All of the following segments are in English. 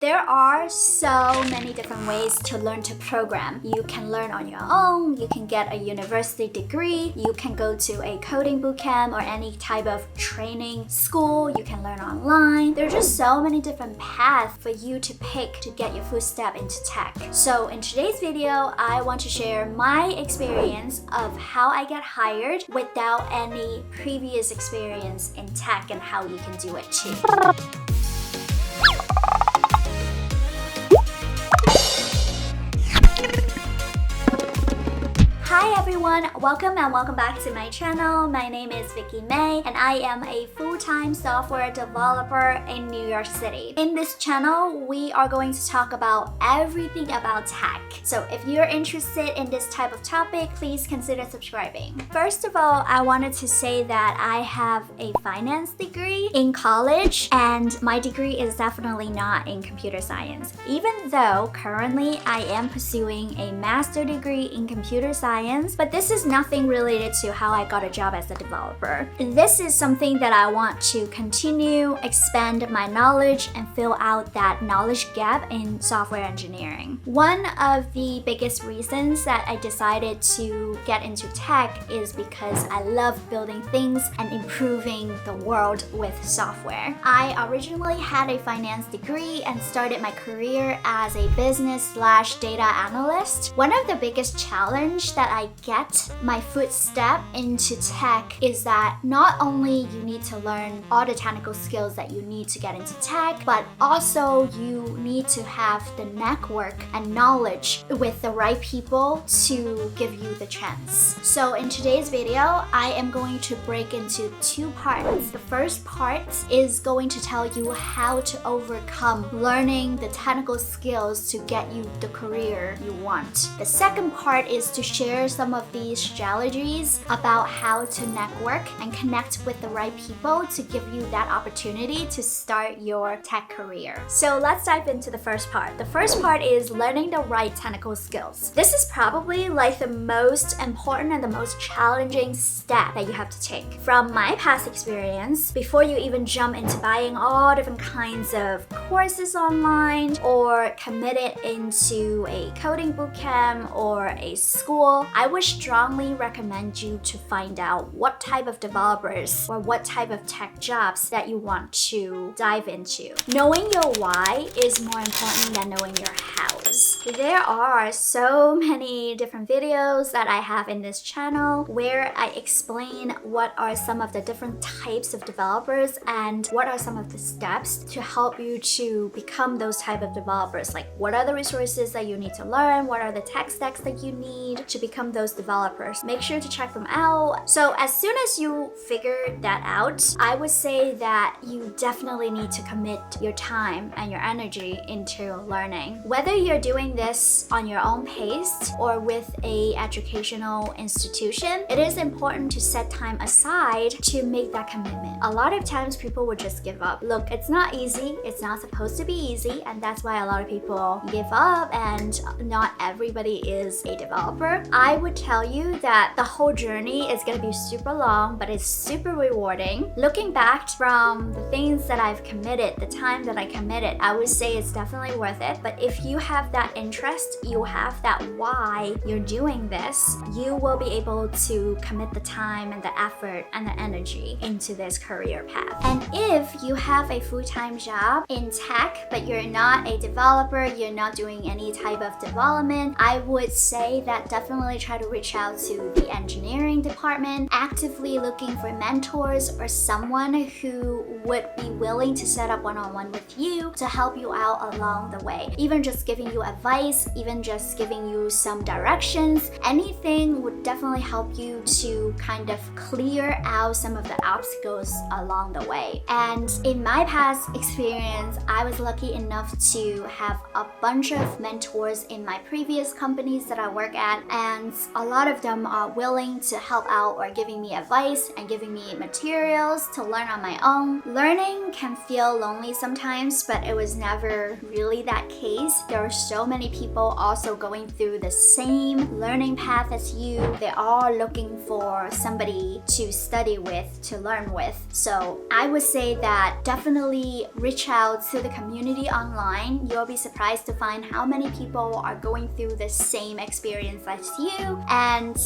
There are so many different ways to learn to program. You can learn on your own, you can get a university degree, you can go to a coding bootcamp or any type of training school, you can learn online. There are just so many different paths for you to pick to get your footstep into tech. So in today's video, I want to share my experience of how I get hired without any previous experience in tech and how you can do it too. Hi everyone, welcome back to my channel. My name is Vicky May and I am a full-time software developer in New York City. In this channel, we are going to talk about everything about tech. So if you're interested in this type of topic, please consider subscribing. First of all, I wanted to say that I have a finance degree in college and my degree is definitely not in computer science. Even though currently I am pursuing a master's degree in computer science, but this is nothing related to how I got a job as a developer. This is something that I want to continue, expand my knowledge, and fill out that knowledge gap in software engineering. One of the biggest reasons that I decided to get into tech is because I love building things and improving the world with software. I originally had a finance degree and started my career as a business/data analyst. One of the biggest challenges that I get my footstep into tech is that not only you need to learn all the technical skills that you need to get into tech, but also you need to have the network and knowledge with the right people to give you the chance. So in today's video, I am going to break into two parts. The first part is going to tell you how to overcome learning the technical skills to get you the career you want. The second part is to share some of these strategies about how to network and connect with the right people to give you that opportunity to start your tech career. So let's dive into the first part. The first part is learning the right technical skills. This is probably like the most important and the most challenging step that you have to take. From my past experience, before you even jump into buying all different kinds of courses online or committed into a coding bootcamp or a school, I would strongly recommend you to find out what type of developers or what type of tech jobs that you want to dive into. Knowing your why is more important than knowing your hows. There are so many different videos that I have in this channel where I explain what are some of the different types of developers and what are some of the steps to help you to become those type of developers. Like what are the resources that you need to learn, what are the tech stacks that you need to become those developers. Make sure to check them out. So as soon as you figure that out, I would say that you definitely need to commit your time and your energy into learning. Whether you're doing this on your own pace or with a educational institution, it is important to set time aside to make that commitment. A lot of times people would just give up. Look, it's not easy. It's not supposed to be easy, and that's why a lot of people give up and not everybody is a developer. I would tell you that the whole journey is going to be super long, but it's super rewarding. Looking back from the things that I've committed, the time that I committed, I would say it's definitely worth it. But if you have that interest, you have that why you're doing this, you will be able to commit the time and the effort and the energy into this career path. And if you have a full-time job in tech, but you're not a developer, you're not doing any type of development, I would say that definitely try to reach out to the engineering department, actively looking for mentors or someone who would be willing to set up one-on-one with you to help you out along the way. Even just giving you advice, even just giving you some directions, anything would definitely help you to kind of clear out some of the obstacles along the way. And in my past experience, I was lucky enough to have a bunch of mentors in my previous companies that I work at, and a lot of them are willing to help out or giving me advice and giving me materials to learn on my own. Learning can feel lonely sometimes, but it was never really that case. There are so many people also going through the same learning path as you. They are looking for somebody to study with, to learn with. So I would say that definitely reach out to the community online. You'll be surprised to find how many people are going through the same experience as you. And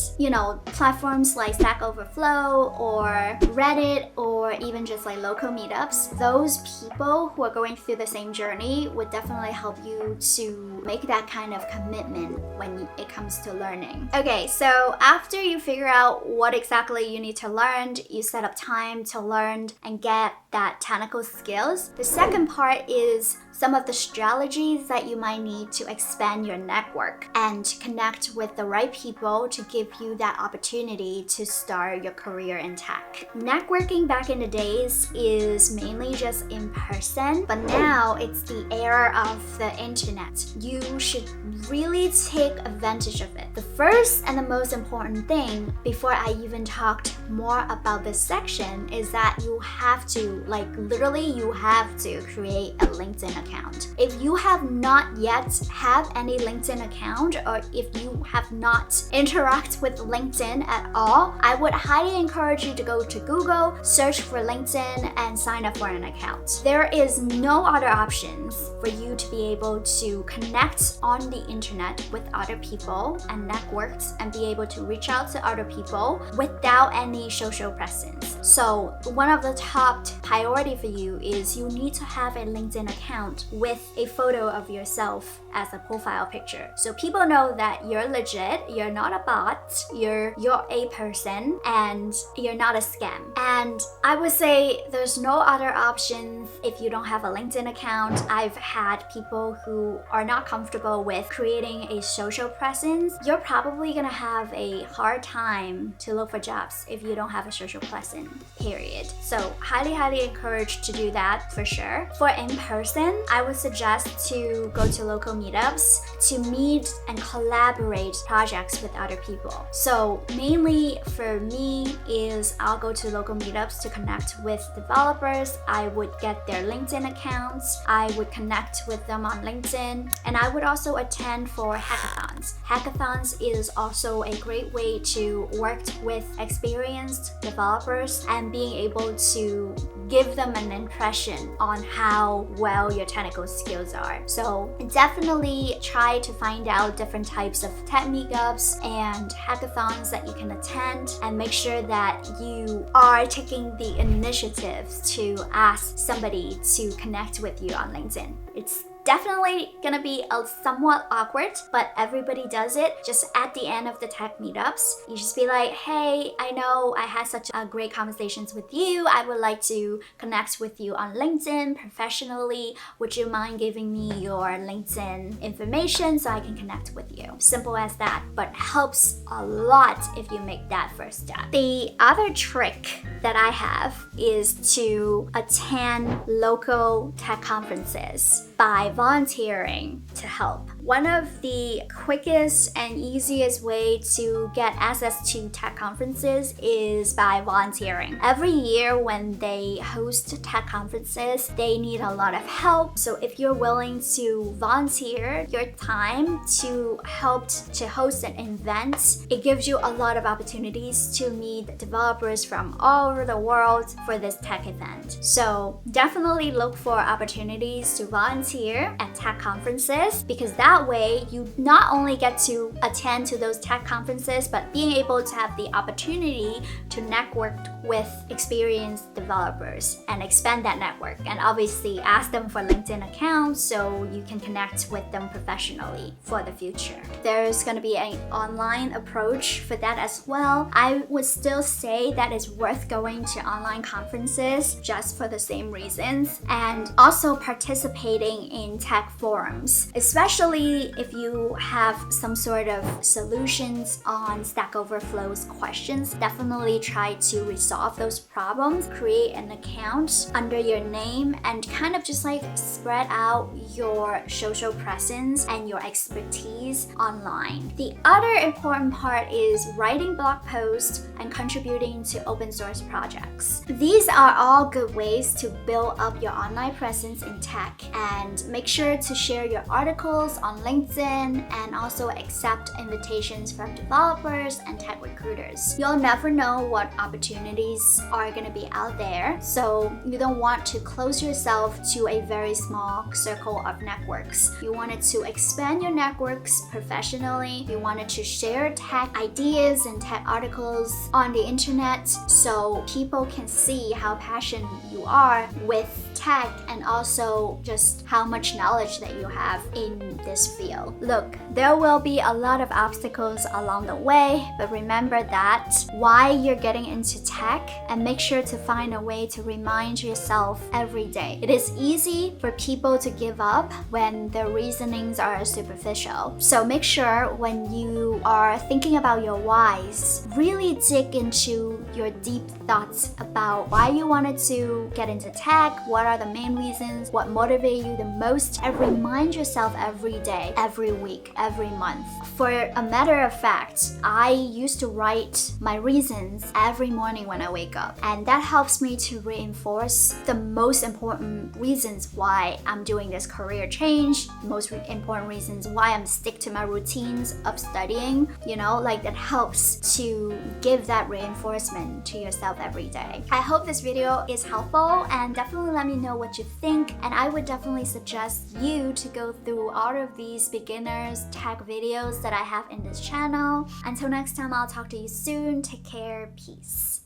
platforms like Stack Overflow or Reddit or even just like local meetups, those people who are going through the same journey would definitely help you to make that kind of commitment when it comes to learning. Okay, so after you figure out what exactly you need to learn, you set up time to learn and get that technical skills. The second part is some of the strategies that you might need to expand your network and connect with the right people to give you that opportunity to start your career in tech. Networking back in the days is mainly just in person, but now it's the era of the internet. You should really take advantage of it. The first and the most important thing before I even talked more about this section is that you have to, you have to create a LinkedIn account. If you have not yet have any LinkedIn account, or if you have not interacted with LinkedIn at all, I would highly encourage you to go to Google, search for LinkedIn, and sign up for an account. There is no other options for you to be able to connect on the internet with other people and networks and be able to reach out to other people without any social presence. So one of the top priority for you is you need to have a LinkedIn account with a photo of yourself as a profile picture. So people know that you're legit, you're not a bot, you're a person, and you're not a scam. And I would say there's no other options if you don't have a LinkedIn account. I've had people who are not comfortable with creating a social presence. You're probably gonna have a hard time to look for jobs if you don't have a social presence, period. So highly encourage to do that for sure. For in person, I would suggest to go to local meetups to meet and collaborate projects with other people. So mainly for me is I'll go to local meetups to connect with developers. I would get their LinkedIn accounts. I would connect with them on LinkedIn, and I would also attend for hackathons. Hackathons is also a great way to work with experienced developers and being able to give them an impression on how well your technical skills are. So definitely try to find out different types of tech meetups and hackathons that you can attend, and make sure that you are taking the initiatives to ask somebody to connect with you on LinkedIn. It's definitely gonna be somewhat awkward, but everybody does it. Just at the end of the tech meetups, you just be like, hey, I know I had such a great conversations with you. I would like to connect with you on LinkedIn professionally. Would you mind giving me your LinkedIn information so I can connect with you? Simple as that, but helps a lot if you make that first step. The other trick that I have is to attend local tech conferences by volunteering to help. One of the quickest and easiest way to get access to tech conferences is by volunteering. Every year when they host tech conferences, they need a lot of help. So if you're willing to volunteer your time to help to host an event, it gives you a lot of opportunities to meet developers from all over the world for this tech event. So definitely look for opportunities to volunteer at tech conferences, because that way you not only get to attend to those tech conferences, but being able to have the opportunity to network with experienced developers and expand that network, and obviously ask them for LinkedIn accounts so you can connect with them professionally for the future. There's going to be an online approach for that as well. I would still say that it's worth going to online conferences just for the same reasons, and also participating in tech forums, especially Definitely, if you have some sort of solutions on Stack Overflow's questions, definitely try to resolve those problems. Create an account under your name and kind of just like spread out your social presence and your expertise online. The other important part is writing blog posts and contributing to open source projects. These are all good ways to build up your online presence in tech, and make sure to share your articles on LinkedIn and also accept invitations from developers and tech recruiters. You'll never know what opportunities are going to be out there, so you don't want to close yourself to a very small circle of networks. You wanted to expand your networks professionally. You wanted to share tech ideas and tech articles on the internet so people can see how passionate you are with tech and also just how much knowledge that you have in this field. Look, there will be a lot of obstacles along the way, but remember that why you're getting into tech, and make sure to find a way to remind yourself every day. It is easy for people to give up when their reasonings are superficial. So make sure when you are thinking about your whys, really dig into your deep thoughts about why you wanted to get into tech, what are the main reasons, what motivate you the most, and remind yourself every day, every week, every month. For a matter of fact, I used to write my reasons every morning when I wake up, and that helps me to reinforce the most important reasons why I'm doing this career change, most important reasons why I'm stick to my routines of studying, like that helps to give that reinforcement to yourself every day. I hope this video is helpful, and definitely let me know what you think, and I would definitely suggest you to go through all of these beginners tech videos that I have in this channel. Until next time, I'll talk to you soon. Take care. Peace.